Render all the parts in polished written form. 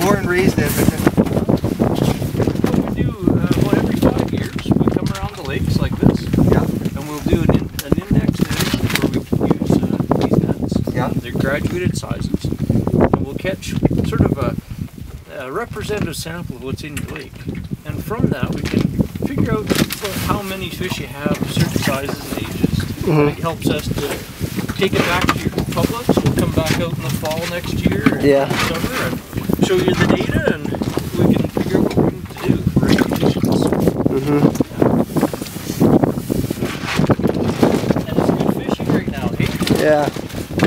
born and raised in Edmonton. What we do, about every 5 years, we come around the lakes like this. Yeah. And we'll do an index edition where we can use these nets. Yeah. They're graduated sizes. And we'll catch sort of a representative sample of what's in your lake. And from that we can figure out how many fish you have, certain sizes and ages. And it helps us to take it back to your public. So we'll come back out in the fall next year or in the summer and show you the data, and we can figure out what we need to do for recommendations. And it's good fishing right now, hey? Yeah.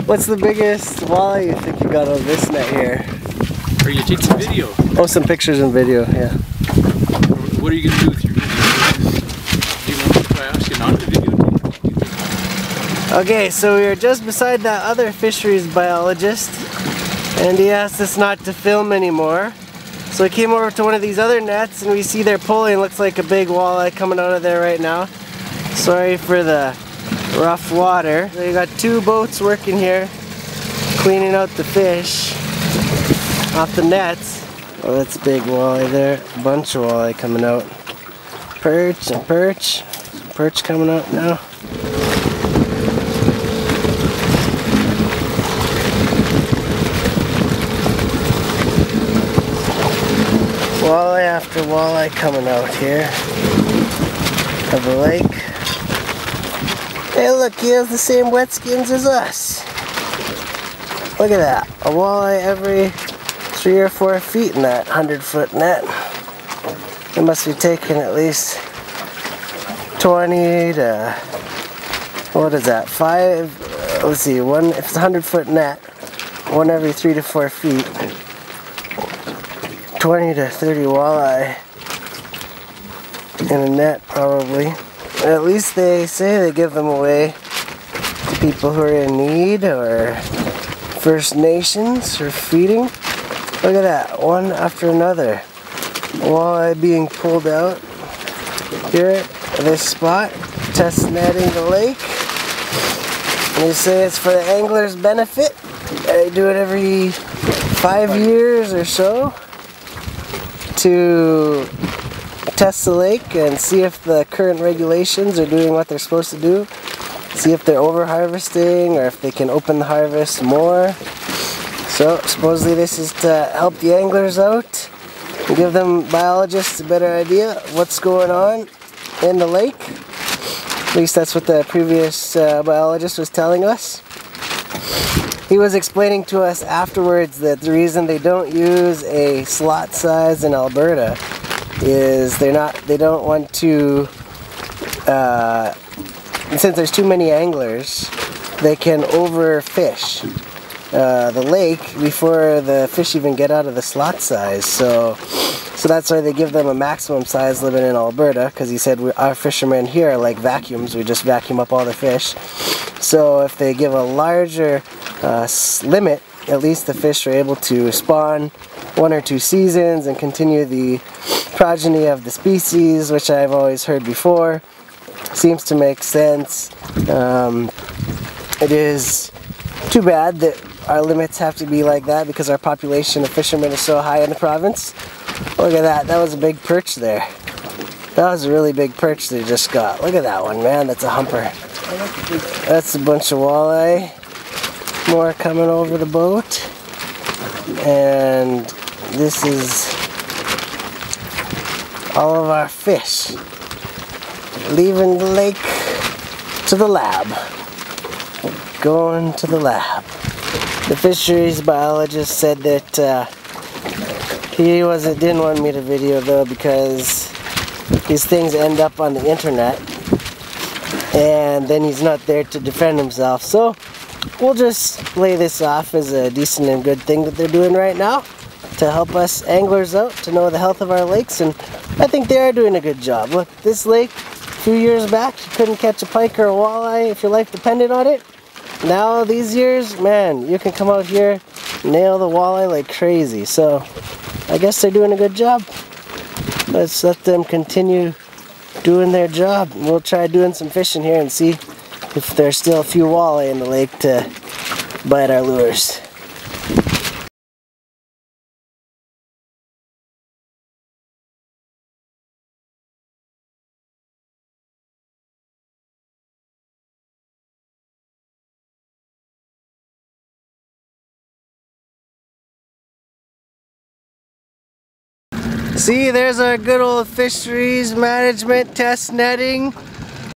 What's the biggest walleye you think you got on this net here? Are you taking video? Oh, some pictures and video, yeah. What are you going to do with your video? Do you want me to ask you not to videotape? Okay, so we were just beside that other fisheries biologist, and he asked us not to film anymore. So we came over to one of these other nets, and we see they're pulling. Looks like a big walleye coming out of there right now. Sorry for the rough water. So you got two boats working here, cleaning out the fish off the nets. Oh, that's a big walleye there. A bunch of walleye coming out. Perch and perch. Some perch coming out now. Walleye after walleye coming out here of the lake. Hey look, he has the same wet skins as us. Look at that. A walleye every 3 or 4 feet in that 100-foot net. It must be taking at least 20 to, what is that, 5, let's see, one, if it's a 100-foot net, one every 3 to 4 feet. 20 to 30 walleye in a net probably. At least they say they give them away to people who are in need or First Nations for feeding. Look at that, one after another. Walleye being pulled out here at this spot, test netting the lake. And they say it's for the angler's benefit. They do it every 5 years or so to test the lake and see if the current regulations are doing what they're supposed to do. See if they're over harvesting or if they can open the harvest more. So supposedly this is to help the anglers out and give them biologists a better idea of what's going on in the lake. At least that's what the previous biologist was telling us. He was explaining to us afterwards that the reason they don't use a slot size in Alberta is they don't want to, since there's too many anglers, they can overfish the lake before the fish even get out of the slot size. So that's why they give them a maximum size limit in Alberta, because he said our fishermen here are like vacuums, we just vacuum up all the fish. So if they give a larger limit, at least the fish are able to spawn 1 or 2 seasons and continue the progeny of the species, which I've always heard before. Seems to make sense. It is too bad that our limits have to be like that because our population of fishermen is so high in the province. Look at that, that was a big perch there. That was a really big perch they just got. Look at that one, man, that's a humper. That's a bunch of walleye. More coming over the boat. And this is all of our fish leaving the lake to the lab. Going to the lab. The fisheries biologist said that he didn't want me to video though because these things end up on the internet and then he's not there to defend himself. So we'll just lay this off as a decent and good thing that they're doing right now to help us anglers out to know the health of our lakes, and I think they are doing a good job. Look, this lake, a few years back, you couldn't catch a pike or a walleye if your life depended on it. Now these years, man, you can come out here, nail the walleye like crazy. So I guess they're doing a good job. Let's let them continue doing their job. We'll try doing some fishing here and see if there's still a few walleye in the lake to bite our lures. See, there's our good old fisheries management test netting.